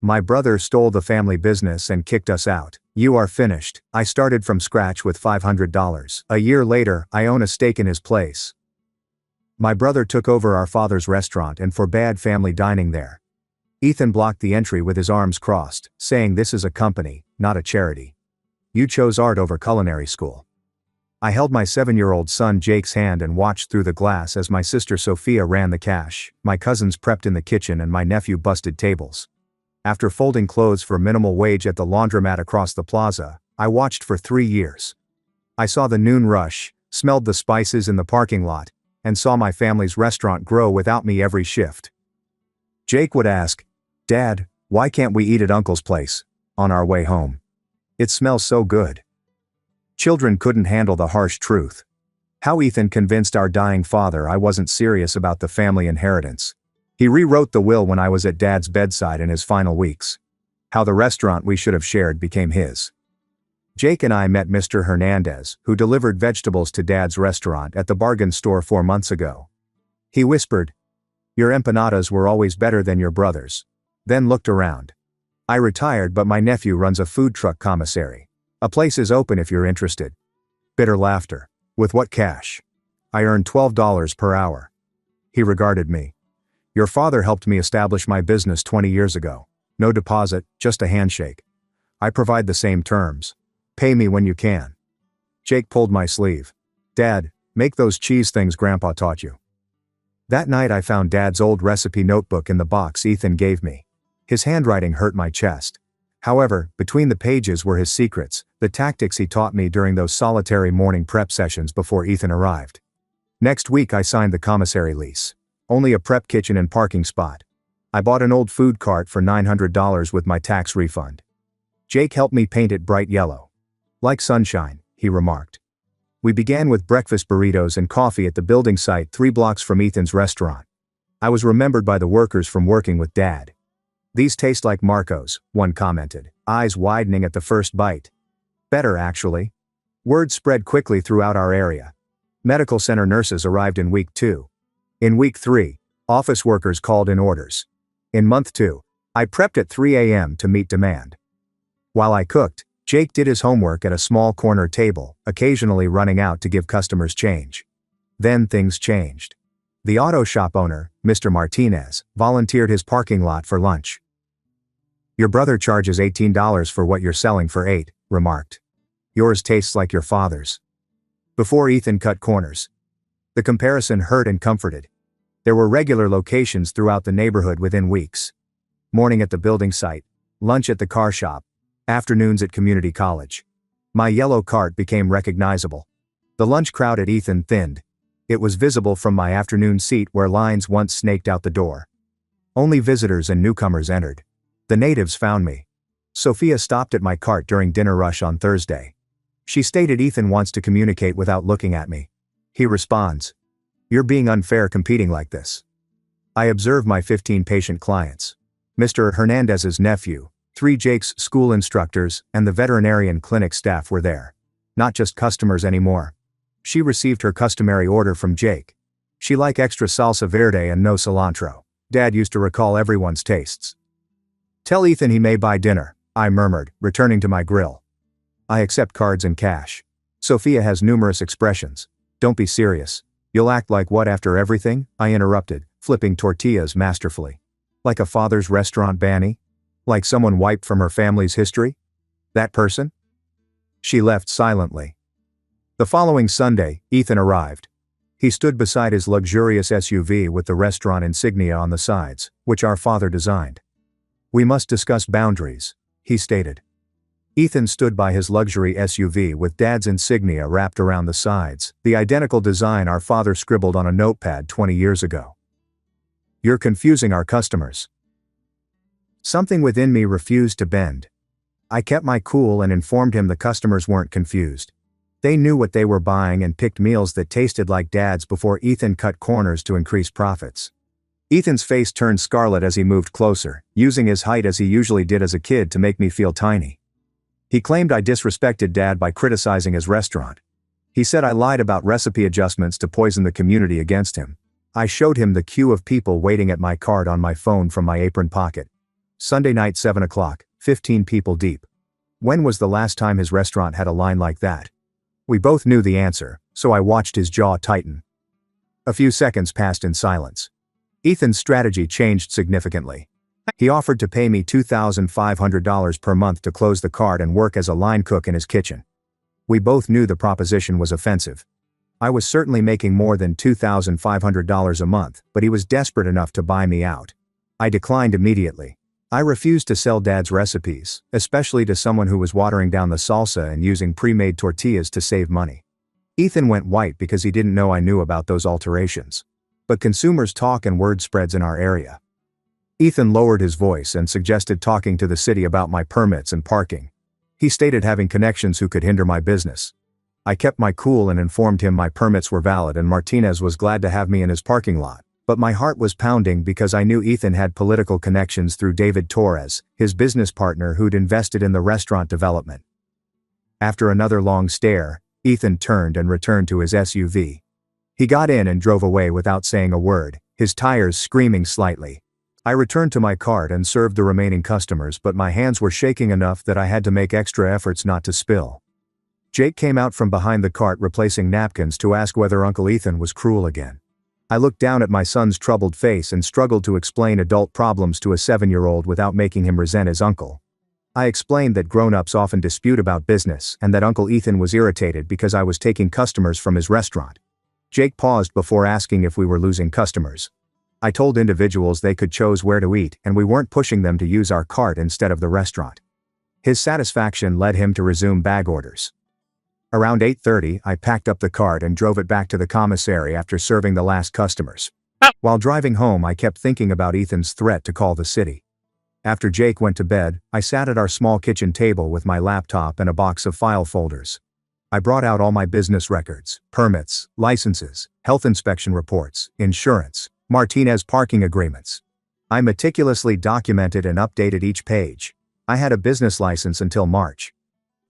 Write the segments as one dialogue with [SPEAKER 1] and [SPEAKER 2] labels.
[SPEAKER 1] My brother stole the family business and kicked us out. You are finished. I started from scratch with $500. A year later, I own a stake in his place. My brother took over our father's restaurant and forbade family dining there. Ethan blocked the entry with his arms crossed, saying this is a company, not a charity. You chose art over culinary school. I held my 7-year-old son Jake's hand and watched through the glass as my sister Sophia ran the cash, my cousins prepped in the kitchen and my nephew busted tables. After folding clothes for minimal wage at the laundromat across the plaza, I watched for 3 years. I saw the noon rush, smelled the spices in the parking lot, and saw my family's restaurant grow without me every shift. Jake would ask, "Dad, why can't we eat at Uncle's place?" on our way home. "It smells so good." Children couldn't handle the harsh truth. How Ethan convinced our dying father I wasn't serious about the family inheritance. He rewrote the will when I was at Dad's bedside in his final weeks. How the restaurant we should have shared became his. Jake and I met Mr. Hernandez, who delivered vegetables to Dad's restaurant at the bargain store 4 months ago. He whispered, "Your empanadas were always better than your brother's," then looked around. I retired, but my nephew runs a food truck commissary. A place is open if you're interested. Bitter laughter. With what cash? I earn $12 per hour. He regarded me. Your father helped me establish my business 20 years ago. No deposit, just a handshake. I provide the same terms. Pay me when you can. Jake pulled my sleeve. Dad, make those cheese things Grandpa taught you. That night I found Dad's old recipe notebook in the box Ethan gave me. His handwriting hurt my chest. However, between the pages were his secrets, the tactics he taught me during those solitary morning prep sessions before Ethan arrived. Next week I signed the commissary lease. Only a prep kitchen and parking spot. I bought an old food cart for $900 with my tax refund. Jake helped me paint it bright yellow. Like sunshine, he remarked. We began with breakfast burritos and coffee at the building site 3 blocks from Ethan's restaurant. I was remembered by the workers from working with Dad. These taste like Marco's, one commented, eyes widening at the first bite. Better actually. Word spread quickly throughout our area. Medical center nurses arrived in week 2. In week 3, office workers called in orders. In month 2, I prepped at 3 a.m. to meet demand. While I cooked, Jake did his homework at a small corner table, occasionally running out to give customers change. Then things changed. The auto shop owner, Mr. Martinez, volunteered his parking lot for lunch. Your brother charges $18 for what you're selling for $8, remarked. Yours tastes like your father's. Before Ethan cut corners. The comparison hurt and comforted. There were regular locations throughout the neighborhood within weeks. Morning at the building site, lunch at the car shop, afternoons at community college. My yellow cart became recognizable. The lunch crowd at Ethan thinned. It was visible from my afternoon seat where lines once snaked out the door. Only visitors and newcomers entered. The natives found me. Sophia stopped at my cart during dinner rush on Thursday. She stated Ethan wants to communicate without looking at me. He responds, "You're being unfair competing like this." I observe my 15 patient clients. Mr. Hernandez's nephew, 3 Jake's school instructors, and the veterinarian clinic staff were there. Not just customers anymore. She received her customary order from Jake. She liked extra salsa verde and no cilantro. Dad used to recall everyone's tastes. Tell Ethan he may buy dinner, I murmured, returning to my grill. I accept cards and cash. Sophia has numerous expressions. Don't be serious. You'll act like what after everything? I interrupted, flipping tortillas masterfully. Like a father's restaurant banny? Like someone wiped from her family's history? That person? She left silently. The following Sunday, Ethan arrived. He stood beside his luxurious SUV with the restaurant insignia on the sides, which our father designed. We must discuss boundaries, he stated. Ethan stood by his luxury SUV with Dad's insignia wrapped around the sides, the identical design our father scribbled on a notepad 20 years ago. You're confusing our customers. Something within me refused to bend. I kept my cool and informed him the customers weren't confused. They knew what they were buying and picked meals that tasted like Dad's before Ethan cut corners to increase profits. Ethan's face turned scarlet as he moved closer, using his height as he usually did as a kid to make me feel tiny. He claimed I disrespected Dad by criticizing his restaurant. He said I lied about recipe adjustments to poison the community against him. I showed him the queue of people waiting at my cart on my phone from my apron pocket. Sunday night 7 o'clock, 15 people deep. When was the last time his restaurant had a line like that? We both knew the answer, so I watched his jaw tighten. A few seconds passed in silence. Ethan's strategy changed significantly. He offered to pay me $2,500 per month to close the cart and work as a line cook in his kitchen. We both knew the proposition was offensive. I was certainly making more than $2,500 a month, but he was desperate enough to buy me out. I declined immediately. I refused to sell Dad's recipes, especially to someone who was watering down the salsa and using pre-made tortillas to save money. Ethan went white because he didn't know I knew about those alterations. But consumers talk and word spreads in our area. Ethan lowered his voice and suggested talking to the city about my permits and parking. He stated having connections who could hinder my business. I kept my cool and informed him my permits were valid and Martinez was glad to have me in his parking lot. But my heart was pounding because I knew Ethan had political connections through David Torres, his business partner who'd invested in the restaurant development. After another long stare, Ethan turned and returned to his SUV. He got in and drove away without saying a word, his tires screaming slightly. I returned to my cart and served the remaining customers, but my hands were shaking enough that I had to make extra efforts not to spill. Jake came out from behind the cart replacing napkins to ask whether Uncle Ethan was cruel again. I looked down at my son's troubled face and struggled to explain adult problems to a 7-year-old without making him resent his uncle. I explained that grown-ups often dispute about business and that Uncle Ethan was irritated because I was taking customers from his restaurant. Jake paused before asking if we were losing customers. I told individuals they could choose where to eat and we weren't pushing them to use our cart instead of the restaurant. His satisfaction led him to resume bag orders. Around 8:30, I packed up the cart and drove it back to the commissary after serving the last customers. While driving home, I kept thinking about Ethan's threat to call the city. After Jake went to bed, I sat at our small kitchen table with my laptop and a box of file folders. I brought out all my business records, permits, licenses, health inspection reports, insurance, Martinez parking agreements. I meticulously documented and updated each page. I had a business license until March.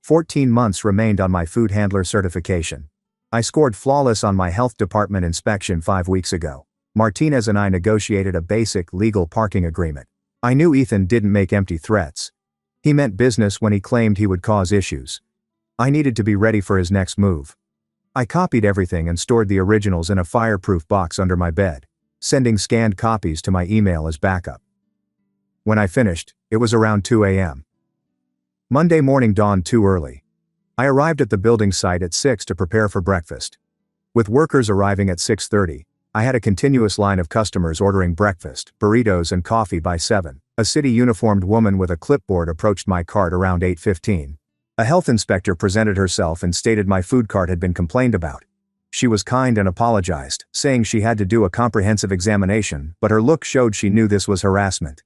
[SPEAKER 1] 14 months remained on my food handler certification. I scored flawless on my health department inspection 5 weeks ago. Martinez and I negotiated a basic legal parking agreement. I knew Ethan didn't make empty threats. He meant business when he claimed he would cause issues. I needed to be ready for his next move. I copied everything and stored the originals in a fireproof box under my bed, sending scanned copies to my email as backup. When I finished, it was around 2 a.m. Monday morning dawned too early. I arrived at the building site at 6 to prepare for breakfast. With workers arriving at 6:30, I had a continuous line of customers ordering breakfast, burritos and coffee by 7. A city-uniformed woman with a clipboard approached my cart around 8:15. A health inspector presented herself and stated my food cart had been complained about. She was kind and apologized, saying she had to do a comprehensive examination, but her look showed she knew this was harassment.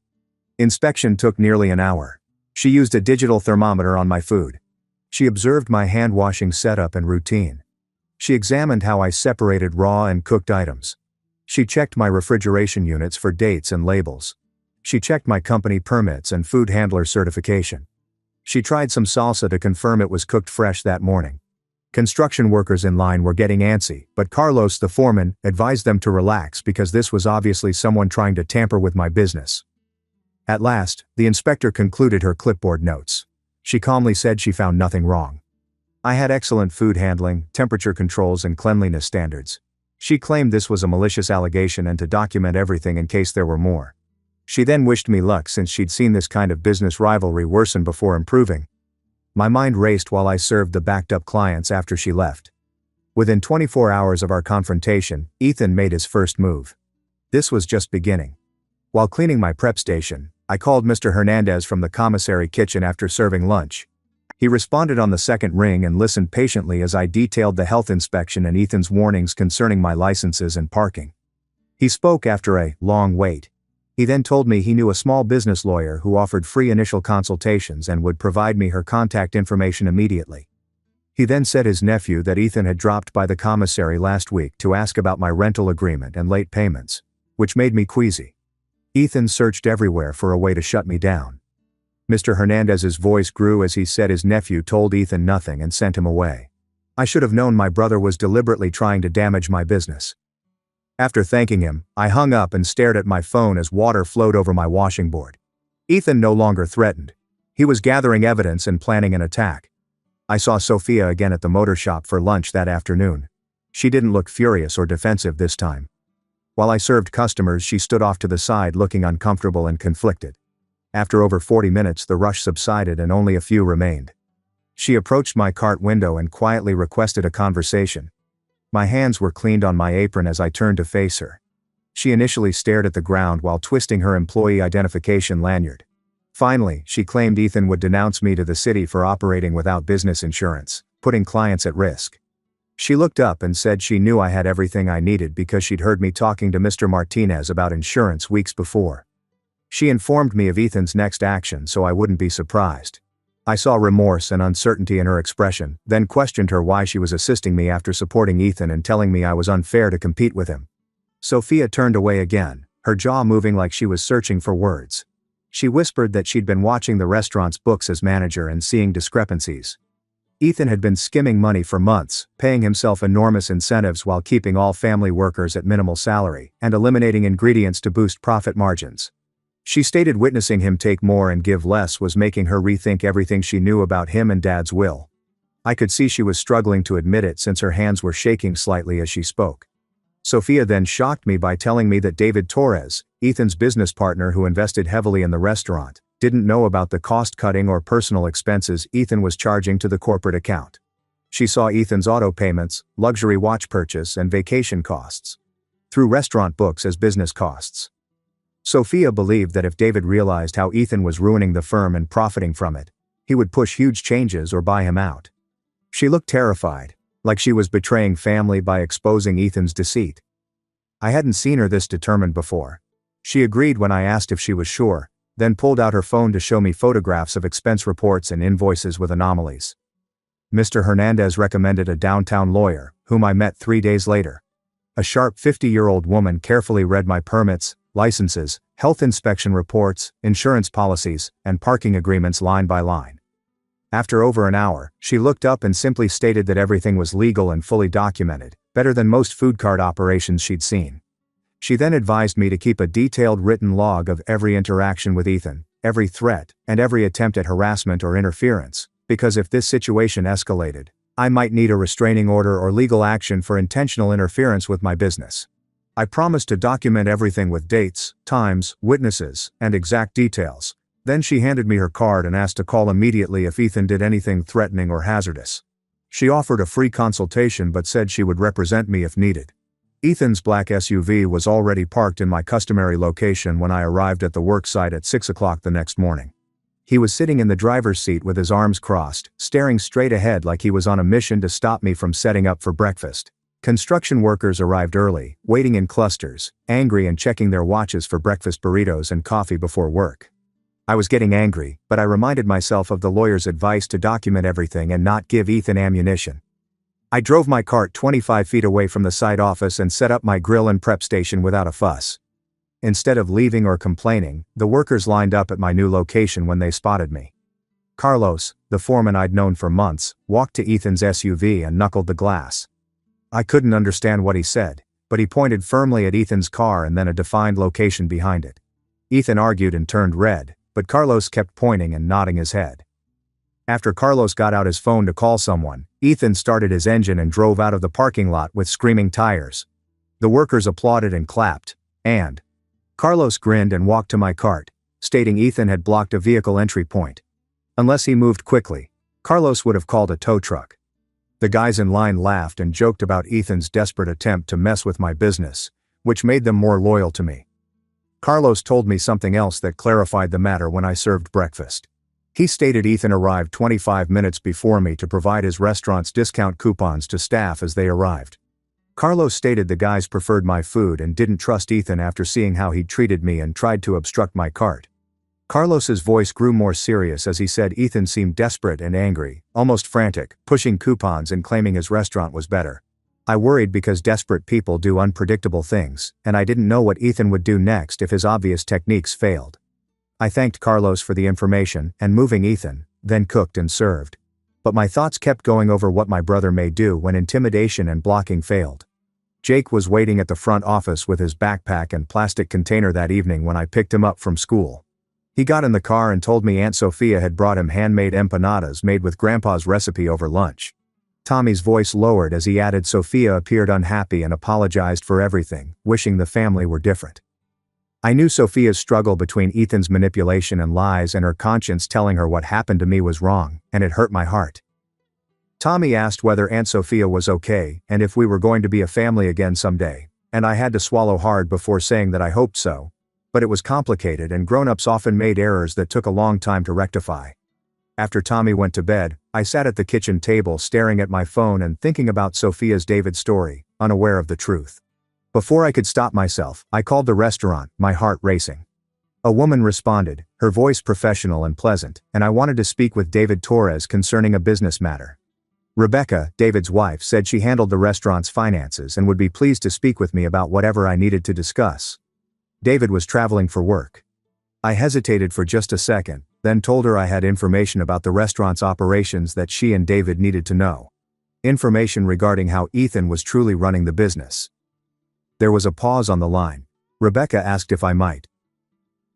[SPEAKER 1] Inspection took nearly an hour. She used a digital thermometer on my food. She observed my hand-washing setup and routine. She examined how I separated raw and cooked items. She checked my refrigeration units for dates and labels. She checked my company permits and food handler certification. She tried some salsa to confirm it was cooked fresh that morning. Construction workers in line were getting antsy, but Carlos, the foreman, advised them to relax because this was obviously someone trying to tamper with my business. At last, the inspector concluded her clipboard notes. She calmly said she found nothing wrong. I had excellent food handling, temperature controls and cleanliness standards. She claimed this was a malicious allegation and to document everything in case there were more. She then wished me luck since she'd seen this kind of business rivalry worsen before improving. My mind raced while I served the backed-up clients after she left. Within 24 hours of our confrontation, Ethan made his first move. This was just beginning. While cleaning my prep station, I called Mr. Hernandez from the commissary kitchen after serving lunch. He responded on the second ring and listened patiently as I detailed the health inspection and Ethan's warnings concerning my licenses and parking. He spoke after a long wait. He then told me he knew a small business lawyer who offered free initial consultations and would provide me her contact information immediately. He then said his nephew that Ethan had dropped by the commissary last week to ask about my rental agreement and late payments, which made me queasy. Ethan searched everywhere for a way to shut me down. Mr. Hernandez's voice grew as he said his nephew told Ethan nothing and sent him away. I should have known my brother was deliberately trying to damage my business. After thanking him, I hung up and stared at my phone as water flowed over my washing board. Ethan no longer threatened. He was gathering evidence and planning an attack. I saw Sophia again at the motor shop for lunch that afternoon. She didn't look furious or defensive this time. While I served customers, she stood off to the side looking uncomfortable and conflicted. After over 40 minutes, the rush subsided and only a few remained. She approached my cart window and quietly requested a conversation. My hands were cleaned on my apron as I turned to face her. She initially stared at the ground while twisting her employee identification lanyard. Finally, she claimed Ethan would denounce me to the city for operating without business insurance, putting clients at risk. She looked up and said she knew I had everything I needed because she'd heard me talking to Mr. Martinez about insurance weeks before. She informed me of Ethan's next action so I wouldn't be surprised. I saw remorse and uncertainty in her expression, then questioned her why she was assisting me after supporting Ethan and telling me I was unfair to compete with him. Sophia turned away again, her jaw moving like she was searching for words. She whispered that she'd been watching the restaurant's books as manager and seeing discrepancies. Ethan had been skimming money for months, paying himself enormous incentives while keeping all family workers at minimal salary and eliminating ingredients to boost profit margins. She stated witnessing him take more and give less was making her rethink everything she knew about him and Dad's will. I could see she was struggling to admit it since her hands were shaking slightly as she spoke. Sophia then shocked me by telling me that David Torres, Ethan's business partner who invested heavily in the restaurant, didn't know about the cost-cutting or personal expenses Ethan was charging to the corporate account. She saw Ethan's auto payments, luxury watch purchase, and vacation costs through restaurant books as business costs. Sophia believed that if David realized how Ethan was ruining the firm and profiting from it, he would push huge changes or buy him out. She looked terrified, like she was betraying family by exposing Ethan's deceit. I hadn't seen her this determined before. She agreed when I asked if she was sure, then pulled out her phone to show me photographs of expense reports and invoices with anomalies. Mr. Hernandez recommended a downtown lawyer, whom I met 3 days later. A sharp 50-year-old woman carefully read my permits, licenses, health inspection reports, insurance policies, and parking agreements line by line. After over an hour, she looked up and simply stated that everything was legal and fully documented, better than most food cart operations she'd seen. She then advised me to keep a detailed written log of every interaction with Ethan, every threat, and every attempt at harassment or interference, because if this situation escalated, I might need a restraining order or legal action for intentional interference with my business. I promised to document everything with dates, times, witnesses, and exact details. Then she handed me her card and asked to call immediately if Ethan did anything threatening or hazardous. She offered a free consultation but said she would represent me if needed. Ethan's black SUV was already parked in my customary location when I arrived at the work site at 6 o'clock the next morning. He was sitting in the driver's seat with his arms crossed, staring straight ahead like he was on a mission to stop me from setting up for breakfast. Construction workers arrived early, waiting in clusters, angry and checking their watches for breakfast burritos and coffee before work. I was getting angry, but I reminded myself of the lawyer's advice to document everything and not give Ethan ammunition. I drove my cart 25 feet away from the site office and set up my grill and prep station without a fuss. Instead of leaving or complaining, the workers lined up at my new location when they spotted me. Carlos, the foreman I'd known for months, walked to Ethan's SUV and knuckled the glass. I couldn't understand what he said, but he pointed firmly at Ethan's car and then a defined location behind it. Ethan argued and turned red, but Carlos kept pointing and nodding his head. After Carlos got out his phone to call someone, Ethan started his engine and drove out of the parking lot with screaming tires. The workers applauded and clapped, and Carlos grinned and walked to my cart, stating Ethan had blocked a vehicle entry point. Unless he moved quickly, Carlos would have called a tow truck. The guys in line laughed and joked about Ethan's desperate attempt to mess with my business, which made them more loyal to me. Carlos told me something else that clarified the matter when I served breakfast. He stated Ethan arrived 25 minutes before me to provide his restaurant's discount coupons to staff as they arrived. Carlos stated the guys preferred my food and didn't trust Ethan after seeing how he'd treated me and tried to obstruct my cart. Carlos's voice grew more serious as he said Ethan seemed desperate and angry, almost frantic, pushing coupons and claiming his restaurant was better. I worried because desperate people do unpredictable things, and I didn't know what Ethan would do next if his obvious techniques failed. I thanked Carlos for the information and moving Ethan, then cooked and served. But my thoughts kept going over what my brother may do when intimidation and blocking failed. Jake was waiting at the front office with his backpack and plastic container that evening when I picked him up from school. He got in the car and told me Aunt Sophia had brought him handmade empanadas made with Grandpa's recipe over lunch. Tommy's voice lowered as he added Sophia appeared unhappy and apologized for everything, wishing the family were different. I knew Sophia's struggle between Ethan's manipulation and lies and her conscience telling her what happened to me was wrong, and it hurt my heart. Tommy asked whether Aunt Sophia was okay and if we were going to be a family again someday, and I had to swallow hard before saying that I hoped so. But it was complicated and grown-ups often made errors that took a long time to rectify. After Tommy went to bed, I sat at the kitchen table staring at my phone and thinking about Sophia's David story, unaware of the truth. Before I could stop myself, I called the restaurant, my heart racing. A woman responded, her voice professional and pleasant, and I wanted to speak with David Torres concerning a business matter. Rebecca, David's wife, said she handled the restaurant's finances and would be pleased to speak with me about whatever I needed to discuss. David was traveling for work. I hesitated for just a second, then told her I had information about the restaurant's operations that she and David needed to know. Information regarding how Ethan was truly running the business. There was a pause on the line. Rebecca asked if I might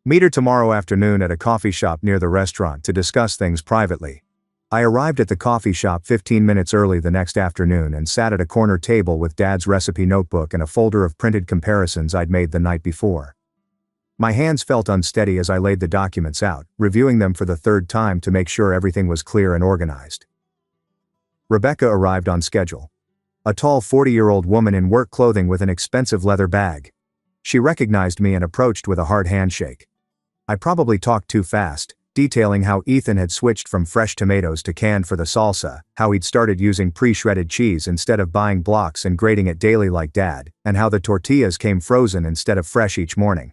[SPEAKER 1] meet her tomorrow afternoon at a coffee shop near the restaurant to discuss things privately. I arrived at the coffee shop 15 minutes early the next afternoon and sat at a corner table with Dad's recipe notebook and a folder of printed comparisons I'd made the night before. My hands felt unsteady as I laid the documents out, reviewing them for the third time to make sure everything was clear and organized. Rebecca arrived on schedule. A tall 40-year-old woman in work clothing with an expensive leather bag. She recognized me and approached with a hard handshake. I probably talked too fast, detailing how Ethan had switched from fresh tomatoes to canned for the salsa, how he'd started using pre-shredded cheese instead of buying blocks and grating it daily like Dad, and how the tortillas came frozen instead of fresh each morning.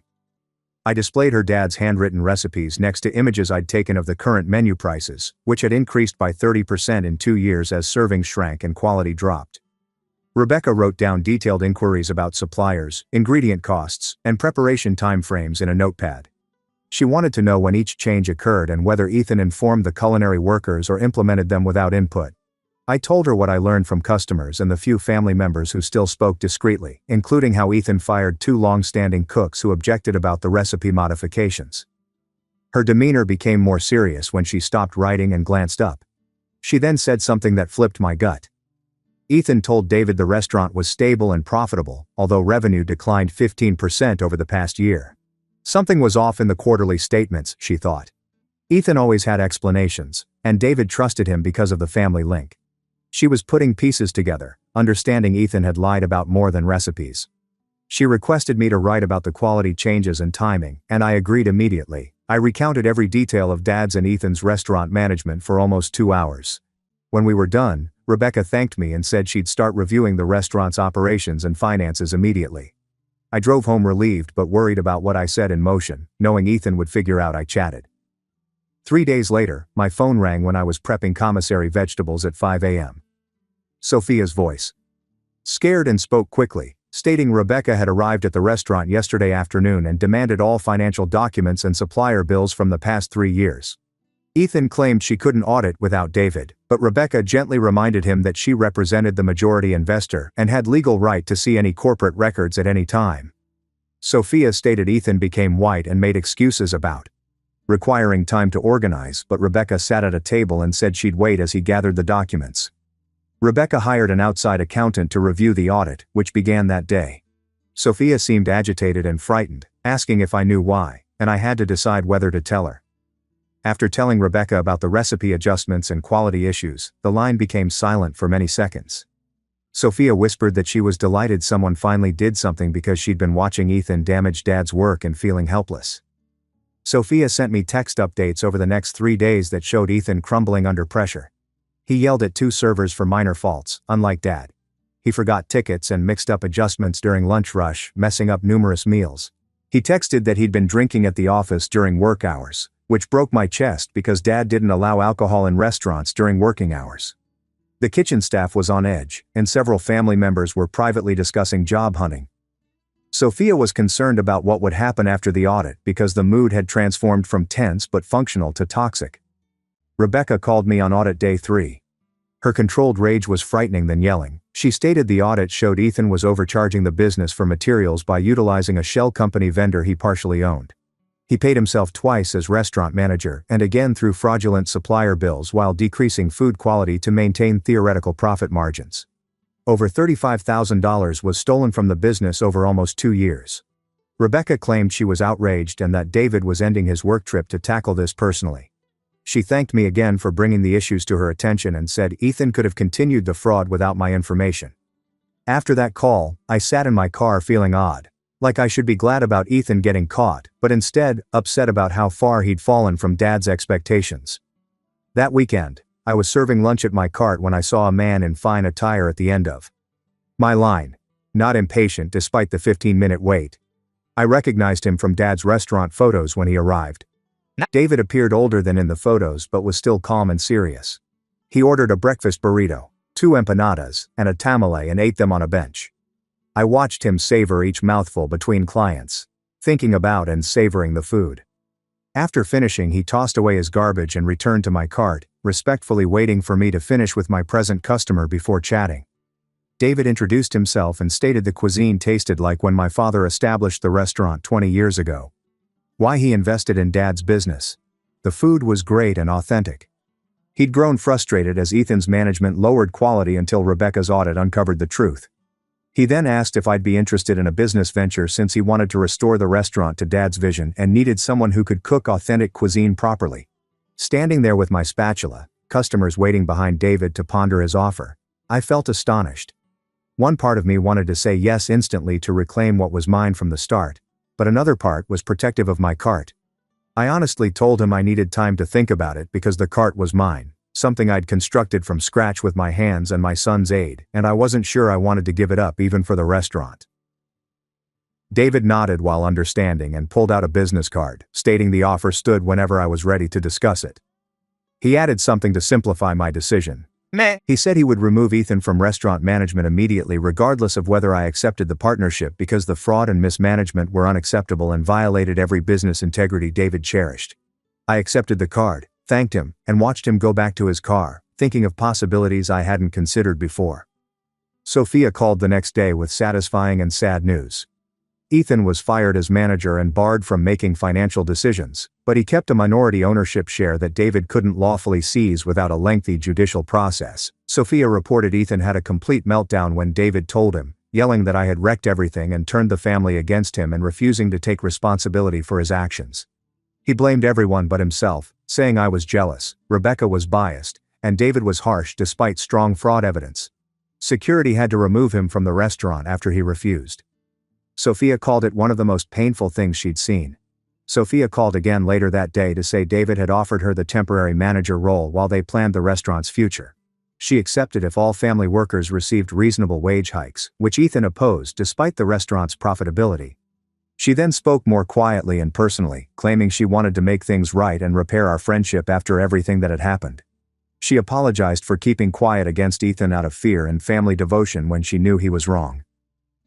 [SPEAKER 1] I displayed her dad's handwritten recipes next to images I'd taken of the current menu prices, which had increased by 30% in 2 years as servings shrank and quality dropped. Rebecca wrote down detailed inquiries about suppliers, ingredient costs, and preparation timeframes in a notepad. She wanted to know when each change occurred and whether Ethan informed the culinary workers or implemented them without input. I told her what I learned from customers and the few family members who still spoke discreetly, including how Ethan fired 2 long-standing cooks who objected about the recipe modifications. Her demeanor became more serious when she stopped writing and glanced up. She then said something that flipped my gut. Ethan told David the restaurant was stable and profitable, although revenue declined 15% over the past year. Something was off in the quarterly statements, she thought. Ethan always had explanations, and David trusted him because of the family link. She was putting pieces together, understanding Ethan had lied about more than recipes. She requested me to write about the quality changes and timing, and I agreed immediately. I recounted every detail of Dad's and Ethan's restaurant management for almost 2 hours. When we were done, Rebecca thanked me and said she'd start reviewing the restaurant's operations and finances immediately. I drove home relieved but worried about what I set in motion, knowing Ethan would figure out I chatted. 3 days later, my phone rang when I was prepping commissary vegetables at 5 a.m. Sophia's voice. Scared and spoke quickly, stating Rebecca had arrived at the restaurant yesterday afternoon and demanded all financial documents and supplier bills from the past 3 years. Ethan claimed she couldn't audit without David, but Rebecca gently reminded him that she represented the majority investor and had legal right to see any corporate records at any time. Sophia stated Ethan became white and made excuses about requiring time to organize, but Rebecca sat at a table and said she'd wait as he gathered the documents. Rebecca hired an outside accountant to review the audit, which began that day. Sophia seemed agitated and frightened, asking if I knew why, and I had to decide whether to tell her. After telling Rebecca about the recipe adjustments and quality issues, the line became silent for many seconds. Sophia whispered that she was delighted someone finally did something because she'd been watching Ethan damage Dad's work and feeling helpless. Sophia sent me text updates over the next 3 days that showed Ethan crumbling under pressure. He yelled at 2 servers for minor faults, unlike Dad. He forgot tickets and mixed up adjustments during lunch rush, messing up numerous meals. He texted that he'd been drinking at the office during work hours, which broke my chest because Dad didn't allow alcohol in restaurants during working hours. The kitchen staff was on edge, and several family members were privately discussing job hunting. Sophia was concerned about what would happen after the audit because the mood had transformed from tense but functional to toxic. Rebecca called me on audit day 3. Her controlled rage was frightening than yelling. She stated the audit showed Ethan was overcharging the business for materials by utilizing a shell company vendor he partially owned. He paid himself twice as restaurant manager and again through fraudulent supplier bills while decreasing food quality to maintain theoretical profit margins. Over $35,000 was stolen from the business over almost 2 years. Rebecca claimed she was outraged and that David was ending his work trip to tackle this personally. She thanked me again for bringing the issues to her attention and said Ethan could have continued the fraud without my information. After that call, I sat in my car feeling odd, like I should be glad about Ethan getting caught, but instead, upset about how far he'd fallen from Dad's expectations. That weekend, I was serving lunch at my cart when I saw a man in fine attire at the end of my line, not impatient despite the 15-minute wait. I recognized him from Dad's restaurant photos when he arrived. David appeared older than in the photos but was still calm and serious. He ordered a breakfast burrito, 2 empanadas, and a tamale and ate them on a bench. I watched him savor each mouthful between clients, thinking about and savoring the food. After finishing, he tossed away his garbage and returned to my cart, respectfully waiting for me to finish with my present customer before chatting. David introduced himself and stated the cuisine tasted like when my father established the restaurant 20 years ago. Why he invested in Dad's business. The food was great and authentic. He'd grown frustrated as Ethan's management lowered quality until Rebecca's audit uncovered the truth. He then asked if I'd be interested in a business venture since he wanted to restore the restaurant to Dad's vision and needed someone who could cook authentic cuisine properly. Standing there with my spatula, customers waiting behind David to ponder his offer, I felt astonished. One part of me wanted to say yes instantly to reclaim what was mine from the start, but another part was protective of my cart. I honestly told him I needed time to think about it because the cart was mine, something I'd constructed from scratch with my hands and my son's aid, and I wasn't sure I wanted to give it up even for the restaurant. David nodded while understanding and pulled out a business card, stating the offer stood whenever I was ready to discuss it. He added something to simplify my decision. He said he would remove Ethan from restaurant management immediately regardless of whether I accepted the partnership because the fraud and mismanagement were unacceptable and violated every business integrity David cherished. I accepted the card, thanked him, and watched him go back to his car, thinking of possibilities I hadn't considered before. Sophia called the next day with satisfying and sad news. Ethan was fired as manager and barred from making financial decisions, but he kept a minority ownership share that David couldn't lawfully seize without a lengthy judicial process. Sophia reported Ethan had a complete meltdown when David told him, yelling that I had wrecked everything and turned the family against him and refusing to take responsibility for his actions. He blamed everyone but himself, saying I was jealous, Rebecca was biased, and David was harsh despite strong fraud evidence. Security had to remove him from the restaurant after he refused. Sophia called it one of the most painful things she'd seen. Sophia called again later that day to say David had offered her the temporary manager role while they planned the restaurant's future. She accepted if all family workers received reasonable wage hikes, which Ethan opposed despite the restaurant's profitability. She then spoke more quietly and personally, claiming she wanted to make things right and repair our friendship after everything that had happened. She apologized for keeping quiet against Ethan out of fear and family devotion when she knew he was wrong.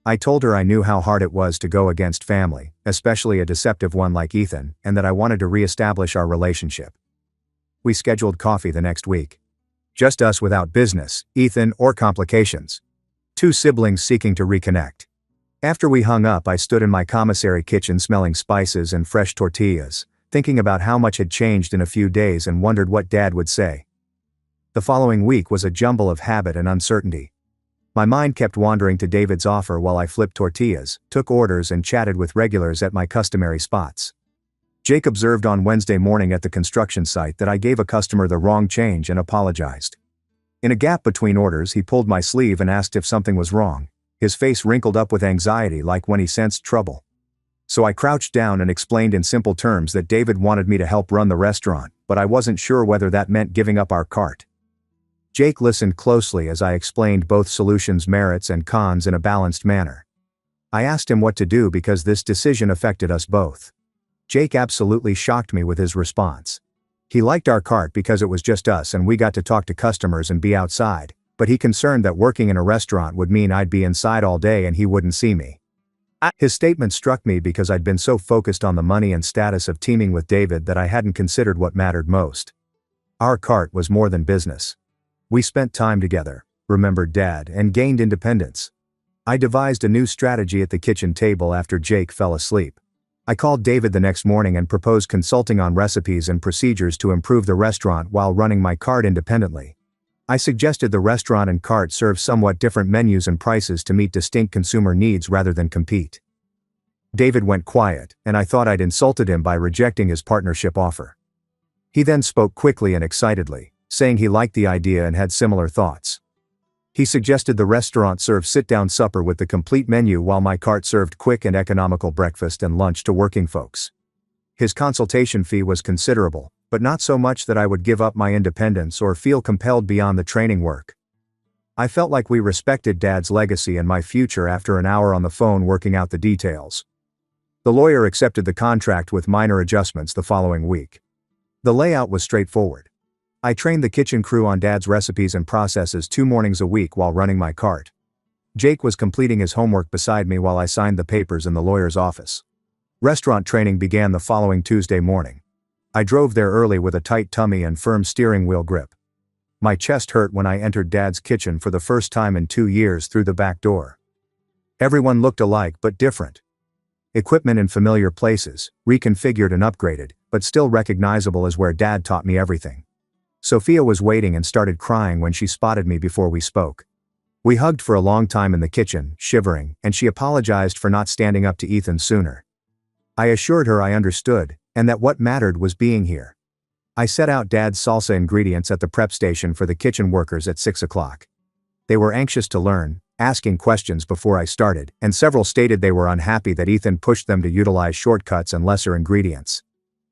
[SPEAKER 1] I told her I knew how hard it was to go against family, especially a deceptive one like Ethan, and that I wanted to re-establish our relationship. We scheduled coffee the next week. Just us without business, Ethan, or complications. 2 siblings seeking to reconnect. After we hung up, I stood in my commissary kitchen smelling spices and fresh tortillas, thinking about how much had changed in a few days and wondered what Dad would say. The following week was a jumble of habit and uncertainty. My mind kept wandering to David's offer while I flipped tortillas, took orders and chatted with regulars at my customary spots. Jake observed on Wednesday morning at the construction site that I gave a customer the wrong change and apologized. In a gap between orders, he pulled my sleeve and asked if something was wrong, his face wrinkled up with anxiety like when he sensed trouble. So I crouched down and explained in simple terms that David wanted me to help run the restaurant, but I wasn't sure whether that meant giving up our cart. Jake listened closely as I explained both solutions' merits and cons in a balanced manner. I asked him what to do because this decision affected us both. Jake absolutely shocked me with his response. He liked our cart because it was just us and we got to talk to customers and be outside, but he concerned that working in a restaurant would mean I'd be inside all day and he wouldn't see me. His statement struck me because I'd been so focused on the money and status of teaming with David that I hadn't considered what mattered most. Our cart was more than business. We spent time together, remembered Dad, and gained independence. I devised a new strategy at the kitchen table after Jake fell asleep. I called David the next morning and proposed consulting on recipes and procedures to improve the restaurant while running my cart independently. I suggested the restaurant and cart serve somewhat different menus and prices to meet distinct consumer needs rather than compete. David went quiet, and I thought I'd insulted him by rejecting his partnership offer. He then spoke quickly and excitedly, saying he liked the idea and had similar thoughts. He suggested the restaurant serve sit-down supper with the complete menu while my cart served quick and economical breakfast and lunch to working folks. His consultation fee was considerable, but not so much that I would give up my independence or feel compelled beyond the training work. I felt like we respected Dad's legacy and my future after an hour on the phone working out the details. The lawyer accepted the contract with minor adjustments the following week. The layout was straightforward. I trained the kitchen crew on Dad's recipes and processes 2 mornings a week while running my cart. Jake was completing his homework beside me while I signed the papers in the lawyer's office. Restaurant training began the following Tuesday morning. I drove there early with a tight tummy and firm steering wheel grip. My chest hurt when I entered Dad's kitchen for the first time in 2 years through the back door. Everyone looked alike but different. Equipment in familiar places, reconfigured and upgraded, but still recognizable as where Dad taught me everything. Sophia was waiting and started crying when she spotted me before we spoke. We hugged for a long time in the kitchen, shivering, and she apologized for not standing up to Ethan sooner. I assured her I understood, and that what mattered was being here. I set out Dad's salsa ingredients at the prep station for the kitchen workers at 6 o'clock. They were anxious to learn, asking questions before I started, and several stated they were unhappy that Ethan pushed them to utilize shortcuts and lesser ingredients.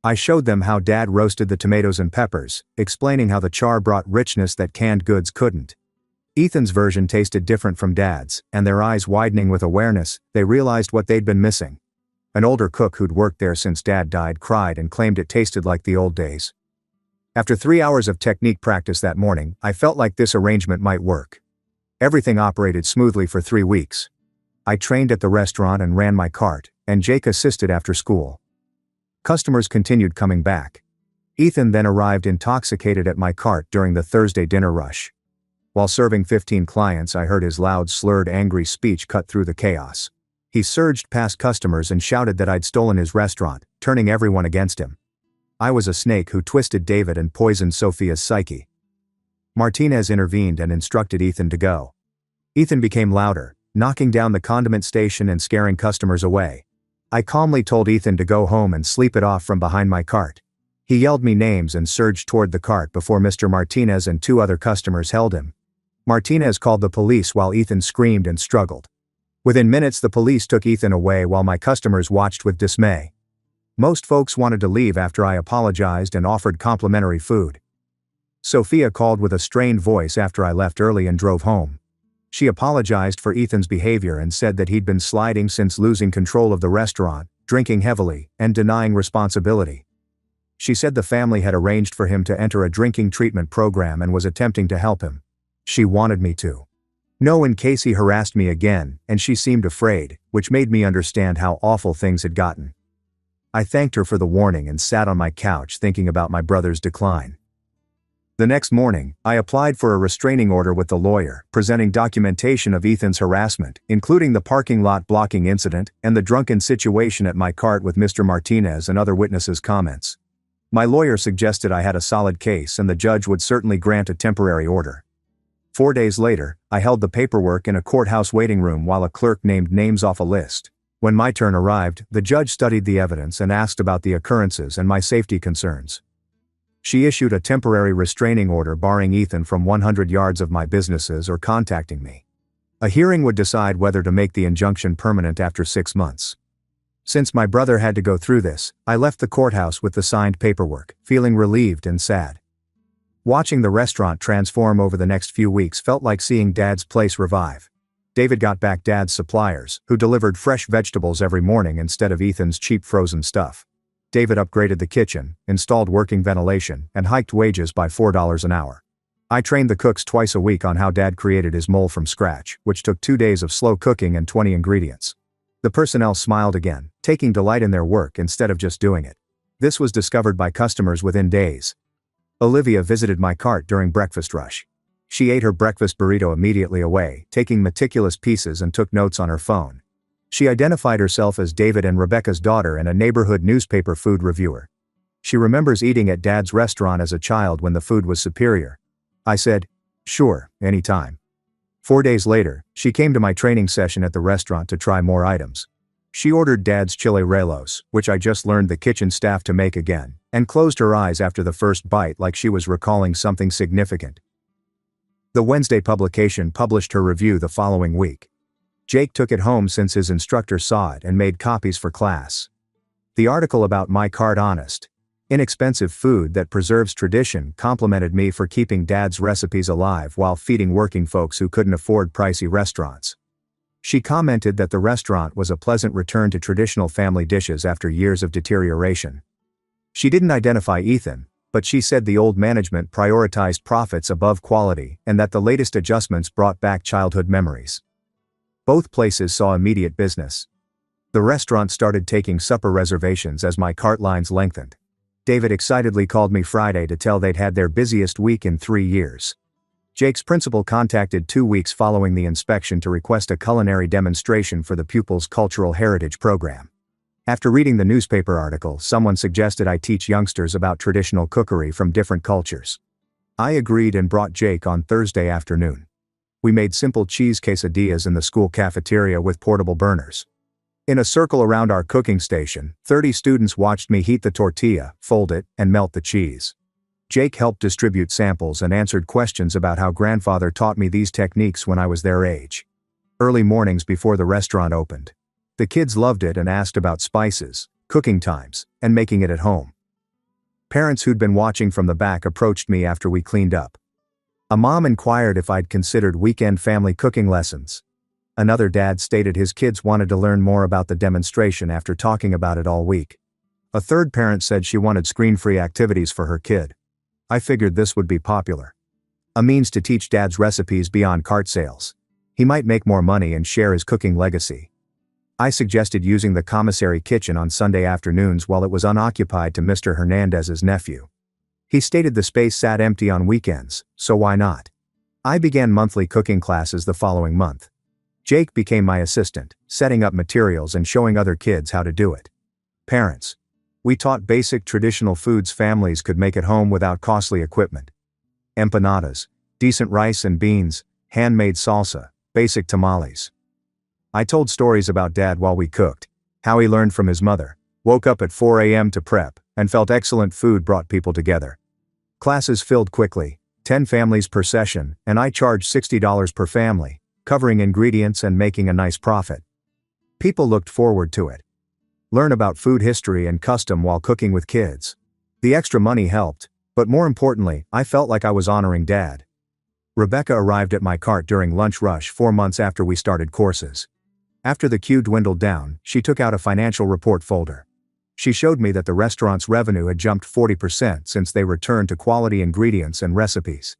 [SPEAKER 1] I showed them how Dad roasted the tomatoes and peppers, explaining how the char brought richness that canned goods couldn't. Ethan's version tasted different from Dad's, and their eyes widening with awareness, they realized what they'd been missing. An older cook who'd worked there since Dad died cried and claimed it tasted like the old days. After 3 hours of technique practice that morning, I felt like this arrangement might work. Everything operated smoothly for 3 weeks. I trained at the restaurant and ran my cart, and Jake assisted after school. Customers continued coming back. Ethan then arrived intoxicated at my cart during the Thursday dinner rush. While serving 15 clients, I heard his loud, slurred, angry speech cut through the chaos. He surged past customers and shouted that I'd stolen his restaurant, turning everyone against him. I was a snake who twisted David and poisoned Sophia's psyche. Martinez intervened and instructed Ethan to go. Ethan became louder, knocking down the condiment station and scaring customers away. I calmly told Ethan to go home and sleep it off from behind my cart. He yelled me names and surged toward the cart before Mr. Martinez and 2 other customers held him. Martinez called the police while Ethan screamed and struggled. Within minutes, the police took Ethan away while my customers watched with dismay. Most folks wanted to leave after I apologized and offered complimentary food. Sophia called with a strained voice after I left early and drove home. She apologized for Ethan's behavior and said that he'd been sliding since losing control of the restaurant, drinking heavily, and denying responsibility. She said the family had arranged for him to enter a drinking treatment program and was attempting to help him. She wanted me to know in case he harassed me again, and she seemed afraid, which made me understand how awful things had gotten. I thanked her for the warning and sat on my couch thinking about my brother's decline. The next morning, I applied for a restraining order with the lawyer, presenting documentation of Ethan's harassment, including the parking lot blocking incident and the drunken situation at my cart with Mr. Martinez and other witnesses' comments. My lawyer suggested I had a solid case and the judge would certainly grant a temporary order. 4 days later, I held the paperwork in a courthouse waiting room while a clerk named names off a list. When my turn arrived, the judge studied the evidence and asked about the occurrences and my safety concerns. She issued a temporary restraining order barring Ethan from 100 yards of my businesses or contacting me. A hearing would decide whether to make the injunction permanent after 6 months. Since my brother had to go through this, I left the courthouse with the signed paperwork, feeling relieved and sad. Watching the restaurant transform over the next few weeks felt like seeing Dad's place revive. David got back Dad's suppliers, who delivered fresh vegetables every morning instead of Ethan's cheap frozen stuff. David upgraded the kitchen, installed working ventilation, and hiked wages by $4 an hour. I trained the cooks twice a week on how Dad created his mole from scratch, which took 2 days of slow cooking and 20 ingredients. The personnel smiled again, taking delight in their work instead of just doing it. This was discovered by customers within days. Olivia visited my cart during breakfast rush. She ate her breakfast burrito immediately away, taking meticulous pieces and took notes on her phone. She identified herself as David and Rebecca's daughter and a neighborhood newspaper food reviewer. She remembers eating at Dad's restaurant as a child when the food was superior. I said, "Sure, anytime." 4 days later, she came to my training session at the restaurant to try more items. She ordered Dad's chile rellos, which I just learned the kitchen staff to make again, and closed her eyes after the first bite like she was recalling something significant. The Wednesday publication published her review the following week. Jake took it home since his instructor saw it and made copies for class. The article about my honest, inexpensive food that preserves tradition complimented me for keeping Dad's recipes alive while feeding working folks who couldn't afford pricey restaurants. She commented that the restaurant was a pleasant return to traditional family dishes after years of deterioration. She didn't identify Ethan, but she said the old management prioritized profits above quality and that the latest adjustments brought back childhood memories. Both places saw immediate business. The restaurant started taking supper reservations as my cart lines lengthened. David excitedly called me Friday to tell they'd had their busiest week in 3 years. Jake's principal contacted 2 weeks following the inspection to request a culinary demonstration for the pupils' cultural heritage program. After reading the newspaper article, someone suggested I teach youngsters about traditional cookery from different cultures. I agreed and brought Jake on Thursday afternoon. We made simple cheese quesadillas in the school cafeteria with portable burners. In a circle around our cooking station, 30 students watched me heat the tortilla, fold it, and melt the cheese. Jake helped distribute samples and answered questions about how grandfather taught me these techniques when I was their age. Early mornings before the restaurant opened. The kids loved it and asked about spices, cooking times, and making it at home. Parents who'd been watching from the back approached me after we cleaned up. A mom inquired if I'd considered weekend family cooking lessons. Another dad stated his kids wanted to learn more about the demonstration after talking about it all week. A third parent said she wanted screen-free activities for her kid. I figured this would be popular. A means to teach Dad's recipes beyond cart sales. He might make more money and share his cooking legacy. I suggested using the commissary kitchen on Sunday afternoons while it was unoccupied to Mr. Hernandez's nephew. He stated the space sat empty on weekends, so why not? I began monthly cooking classes the following month. Jake became my assistant, setting up materials and showing other kids how to do it. Parents. We taught basic traditional foods families could make at home without costly equipment. Empanadas, decent rice and beans, handmade salsa, basic tamales. I told stories about Dad while we cooked, how he learned from his mother, woke up at 4 a.m. to prep, and felt excellent food brought people together. Classes filled quickly, 10 families per session, and I charged $60 per family, covering ingredients and making a nice profit. People looked forward to it. Learn about food history and custom while cooking with kids. The extra money helped, but more importantly, I felt like I was honoring Dad. Rebecca arrived at my cart during lunch rush 4 months after we started courses. After the queue dwindled down, she took out a financial report folder. She showed me that the restaurant's revenue had jumped 40% since they returned to quality ingredients and recipes.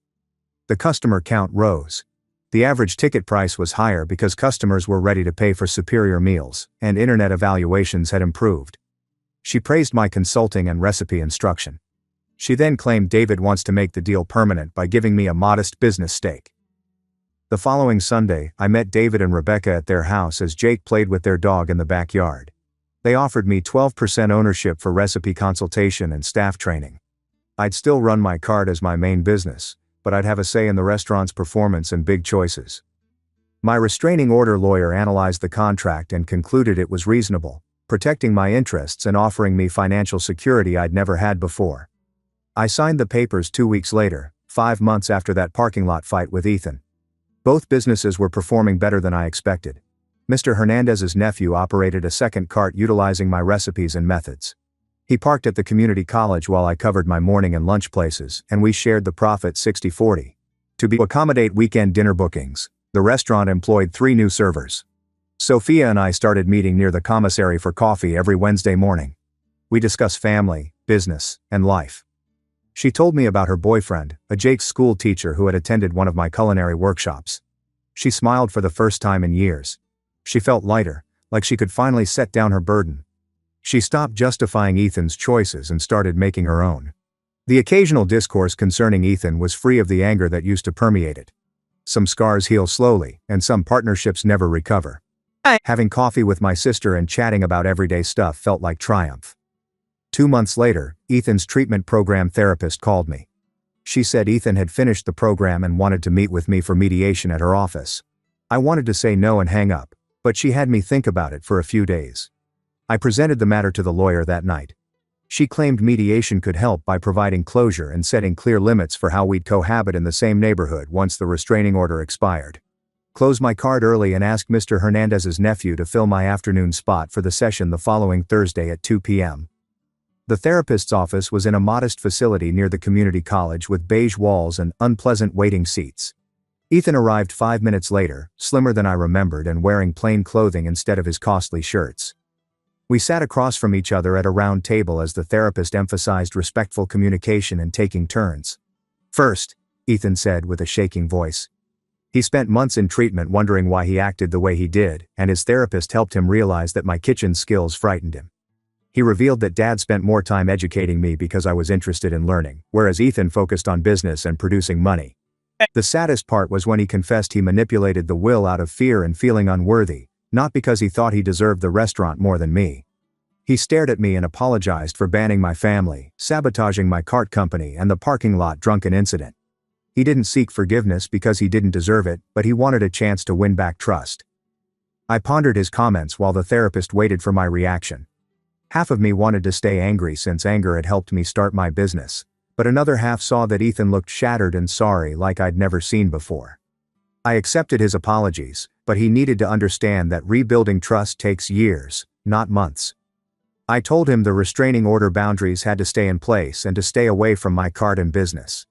[SPEAKER 1] The customer count rose. The average ticket price was higher because customers were ready to pay for superior meals, and internet evaluations had improved. She praised my consulting and recipe instruction. She then claimed David wants to make the deal permanent by giving me a modest business stake. The following Sunday, I met David and Rebecca at their house as Jake played with their dog in the backyard. They offered me 12% ownership for recipe consultation and staff training. I'd still run my cart as my main business, but I'd have a say in the restaurant's performance and big choices. My restraining order lawyer analyzed the contract and concluded it was reasonable, protecting my interests and offering me financial security I'd never had before. I signed the papers 2 weeks later, 5 months after that parking lot fight with Ethan. Both businesses were performing better than I expected. Mr. Hernandez's nephew operated a second cart utilizing my recipes and methods. He parked at the community college while I covered my morning and lunch places, and we shared the profit 60-40. To accommodate weekend dinner bookings, the restaurant employed 3 new servers. Sophia and I started meeting near the commissary for coffee every Wednesday morning. We discuss family, business, and life. She told me about her boyfriend, a Jake's school teacher who had attended one of my culinary workshops. She smiled for the first time in years. She felt lighter, like she could finally set down her burden. She stopped justifying Ethan's choices and started making her own. The occasional discourse concerning Ethan was free of the anger that used to permeate it. Some scars heal slowly, and some partnerships never recover. Having coffee with my sister and chatting about everyday stuff felt like triumph. 2 months later, Ethan's treatment program therapist called me. She said Ethan had finished the program and wanted to meet with me for mediation at her office. I wanted to say no and hang up, but she had me think about it for a few days. I presented the matter to the lawyer that night. She claimed mediation could help by providing closure and setting clear limits for how we'd cohabit in the same neighborhood once the restraining order expired. Close my card early and ask Mr. Hernandez's nephew to fill my afternoon spot for the session the following Thursday at 2 p.m. The therapist's office was in a modest facility near the community college with beige walls and unpleasant waiting seats. Ethan arrived 5 minutes later, slimmer than I remembered and wearing plain clothing instead of his costly shirts. We sat across from each other at a round table as the therapist emphasized respectful communication and taking turns. "First," Ethan said with a shaking voice. He spent months in treatment wondering why he acted the way he did, and his therapist helped him realize that my kitchen skills frightened him. He revealed that Dad spent more time educating me because I was interested in learning, whereas Ethan focused on business and producing money. The saddest part was when he confessed he manipulated the will out of fear and feeling unworthy, not because he thought he deserved the restaurant more than me. He stared at me and apologized for banning my family, sabotaging my cart company and the parking lot drunken incident. He didn't seek forgiveness because he didn't deserve it, but he wanted a chance to win back trust. I pondered his comments while the therapist waited for my reaction. Half of me wanted to stay angry since anger had helped me start my business, but another half saw that Ethan looked shattered and sorry like I'd never seen before. I accepted his apologies, but he needed to understand that rebuilding trust takes years, not months. I told him the restraining order boundaries had to stay in place and to stay away from my cart and business.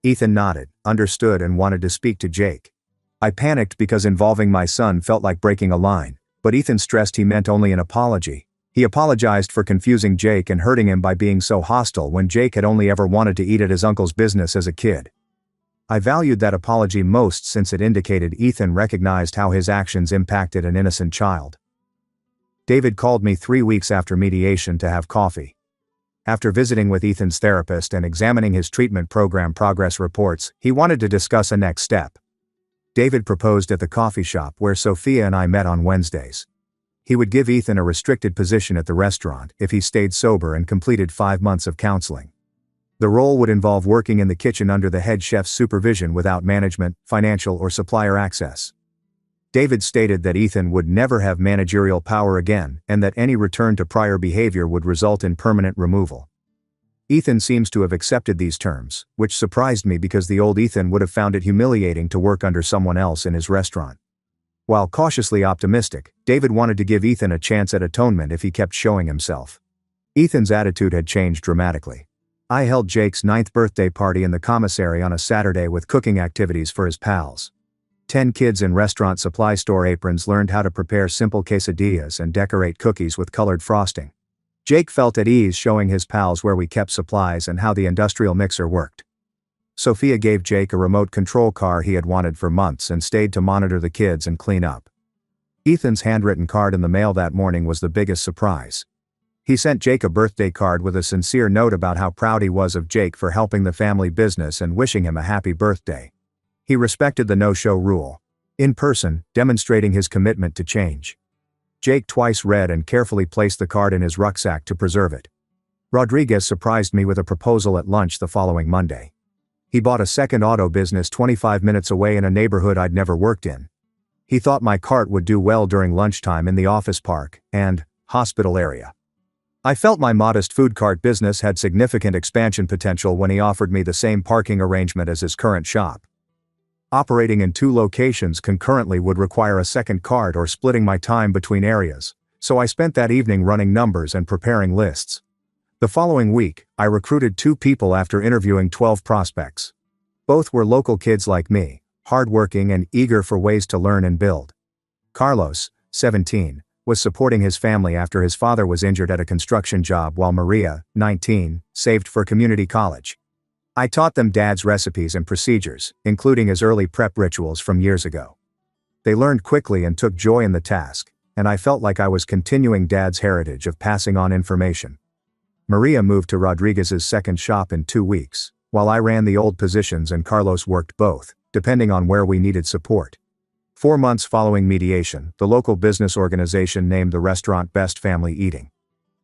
[SPEAKER 1] Ethan nodded, understood and wanted to speak to Jake. I panicked because involving my son felt like breaking a line, but Ethan stressed he meant only an apology. He apologized for confusing Jake and hurting him by being so hostile when Jake had only ever wanted to eat at his uncle's business as a kid. I valued that apology most since it indicated Ethan recognized how his actions impacted an innocent child. David called me 3 weeks after mediation to have coffee. After visiting with Ethan's therapist and examining his treatment program progress reports, he wanted to discuss a next step. David proposed at the coffee shop where Sophia and I met on Wednesdays. He would give Ethan a restricted position at the restaurant if he stayed sober and completed 5 months of counseling. The role would involve working in the kitchen under the head chef's supervision without management, financial or supplier access. David stated that Ethan would never have managerial power again and that any return to prior behavior would result in permanent removal. Ethan seems to have accepted these terms, which surprised me because the old Ethan would have found it humiliating to work under someone else in his restaurant. While cautiously optimistic, David wanted to give Ethan a chance at atonement if he kept showing himself. Ethan's attitude had changed dramatically. I held Jake's 9th birthday party in the commissary on a Saturday with cooking activities for his pals. 10 kids in restaurant supply store aprons learned how to prepare simple quesadillas and decorate cookies with colored frosting. Jake felt at ease showing his pals where we kept supplies and how the industrial mixer worked. Sophia gave Jake a remote control car he had wanted for months and stayed to monitor the kids and clean up. Ethan's handwritten card in the mail that morning was the biggest surprise. He sent Jake a birthday card with a sincere note about how proud he was of Jake for helping the family business and wishing him a happy birthday. He respected the no-show rule. In person, demonstrating his commitment to change. Jake twice read and carefully placed the card in his rucksack to preserve it. Rodriguez surprised me with a proposal at lunch the following Monday. He bought a second auto business 25 minutes away in a neighborhood I'd never worked in. He thought my cart would do well during lunchtime in the office park and hospital area. I felt my modest food cart business had significant expansion potential when he offered me the same parking arrangement as his current shop. Operating in 2 locations concurrently would require a second cart or splitting my time between areas, so I spent that evening running numbers and preparing lists. The following week, I recruited 2 people after interviewing 12 prospects. Both were local kids like me, hardworking and eager for ways to learn and build. Carlos, 17, was supporting his family after his father was injured at a construction job while Maria, 19, saved for community college. I taught them Dad's recipes and procedures, including his early prep rituals from years ago. They learned quickly and took joy in the task, and I felt like I was continuing Dad's heritage of passing on information. Maria moved to Rodriguez's second shop in 2 weeks, while I ran the old positions and Carlos worked both, depending on where we needed support. 4 months following mediation, the local business organization named the restaurant Best Family Eating.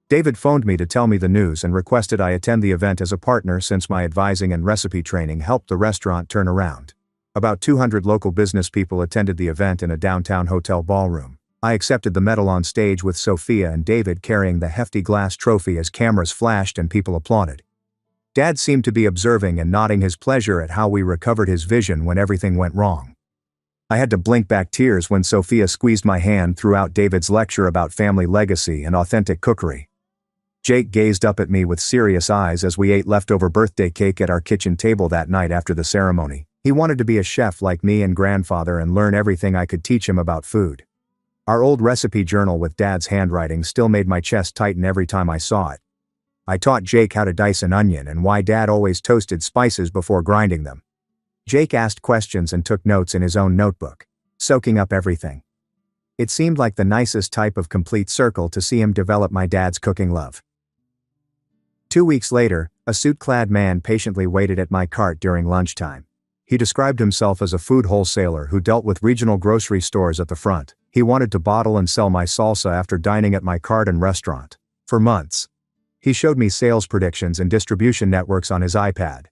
[SPEAKER 1] David phoned me to tell me the news and requested I attend the event as a partner since my advising and recipe training helped the restaurant turn around. About 200 local business people attended the event in a downtown hotel ballroom. I accepted the medal on stage with Sophia and David carrying the hefty glass trophy as cameras flashed and people applauded. Dad seemed to be observing and nodding his pleasure at how we recovered his vision when everything went wrong. I had to blink back tears when Sophia squeezed my hand throughout David's lecture about family legacy and authentic cookery. Jake gazed up at me with serious eyes as we ate leftover birthday cake at our kitchen table that night after the ceremony. He wanted to be a chef like me and grandfather and learn everything I could teach him about food. Our old recipe journal with Dad's handwriting still made my chest tighten every time I saw it. I taught Jake how to dice an onion and why Dad always toasted spices before grinding them. Jake asked questions and took notes in his own notebook, soaking up everything. It seemed like the nicest type of complete circle to see him develop my dad's cooking love. 2 weeks later, a suit-clad man patiently waited at my cart during lunchtime. He described himself as a food wholesaler who dealt with regional grocery stores at the front. He wanted to bottle and sell my salsa after dining at my cart and restaurant. For months. He showed me sales predictions and distribution networks on his iPad.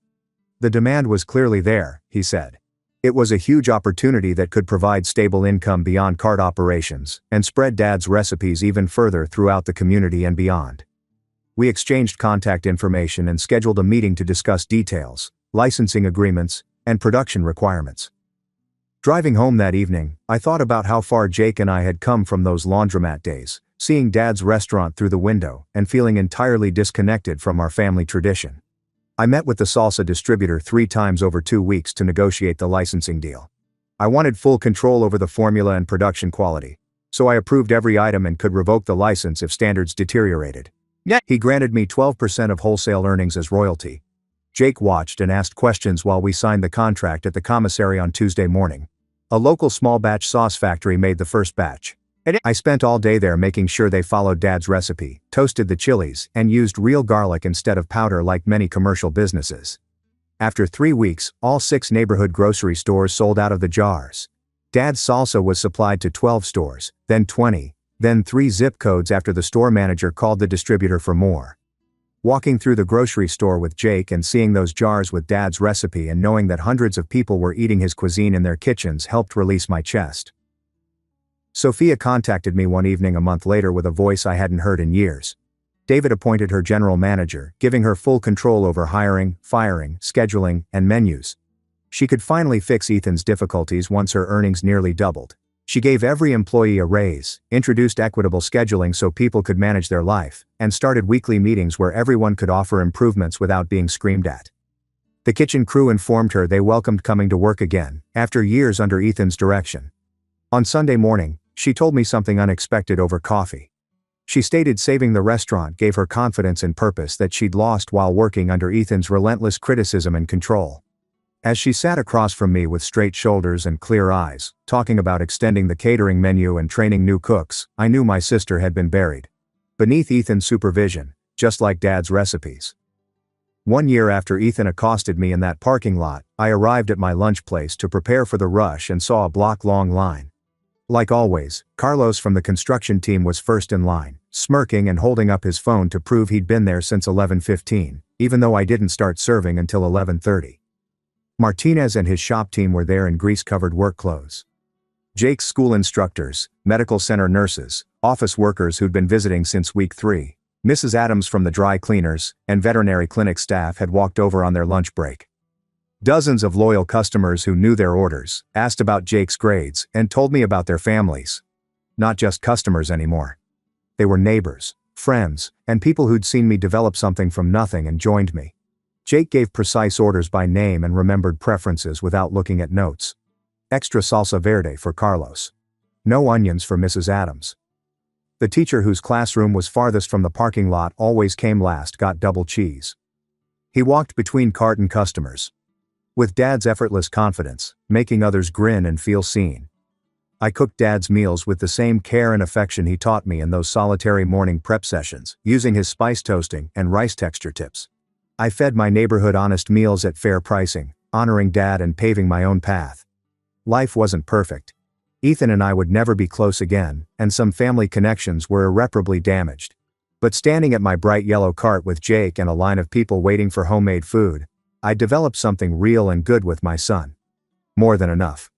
[SPEAKER 1] The demand was clearly there, he said. It was a huge opportunity that could provide stable income beyond cart operations and spread Dad's recipes even further throughout the community and beyond. We exchanged contact information and scheduled a meeting to discuss details, licensing agreements, and production requirements. Driving home that evening, I thought about how far Jake and I had come from those laundromat days, seeing Dad's restaurant through the window and feeling entirely disconnected from our family tradition. I met with the salsa distributor 3 times over 2 weeks to negotiate the licensing deal. I wanted full control over the formula and production quality, so I approved every item and could revoke the license if standards deteriorated. He granted me 12% of wholesale earnings as royalty. Jake watched and asked questions while we signed the contract at the commissary on Tuesday morning. A local small batch sauce factory made the first batch. I spent all day there making sure they followed Dad's recipe, toasted the chilies, and used real garlic instead of powder like many commercial businesses. After 3 weeks, all 6 neighborhood grocery stores sold out of the jars. Dad's salsa was supplied to 12 stores, then 20, then 3 zip codes after the store manager called the distributor for more. Walking through the grocery store with Jake and seeing those jars with Dad's recipe and knowing that hundreds of people were eating his cuisine in their kitchens helped release my chest. Sophia contacted me one evening a month later with a voice I hadn't heard in years. David appointed her general manager, giving her full control over hiring, firing, scheduling, and menus. She could finally fix Ethan's difficulties once her earnings nearly doubled. She gave every employee a raise, introduced equitable scheduling so people could manage their life, and started weekly meetings where everyone could offer improvements without being screamed at. The kitchen crew informed her they welcomed coming to work again, after years under Ethan's direction. On Sunday morning, she told me something unexpected over coffee. She stated saving the restaurant gave her confidence and purpose that she'd lost while working under Ethan's relentless criticism and control. As she sat across from me with straight shoulders and clear eyes, talking about extending the catering menu and training new cooks, I knew my sister had been buried beneath Ethan's supervision, just like Dad's recipes. 1 year after Ethan accosted me in that parking lot, I arrived at my lunch place to prepare for the rush and saw a block-long line. Like always, Carlos from the construction team was first in line, smirking and holding up his phone to prove he'd been there since 11:15, even though I didn't start serving until 11:30. Martinez and his shop team were there in grease-covered work clothes. Jake's school instructors, medical center nurses, office workers who'd been visiting since week 3, Mrs. Adams from the dry cleaners, and veterinary clinic staff had walked over on their lunch break. Dozens of loyal customers who knew their orders, asked about Jake's grades, and told me about their families. Not just customers anymore. They were neighbors, friends, and people who'd seen me develop something from nothing and joined me. Jake gave precise orders by name and remembered preferences without looking at notes. Extra salsa verde for Carlos. No onions for Mrs. Adams. The teacher whose classroom was farthest from the parking lot always came last got double cheese. He walked between cart and customers. With Dad's effortless confidence, making others grin and feel seen. I cooked Dad's meals with the same care and affection he taught me in those solitary morning prep sessions, using his spice toasting and rice texture tips. I fed my neighborhood honest meals at fair pricing, honoring Dad and paving my own path. Life wasn't perfect. Ethan and I would never be close again, and some family connections were irreparably damaged. But standing at my bright yellow cart with Jake and a line of people waiting for homemade food, I developed something real and good with my son. More than enough.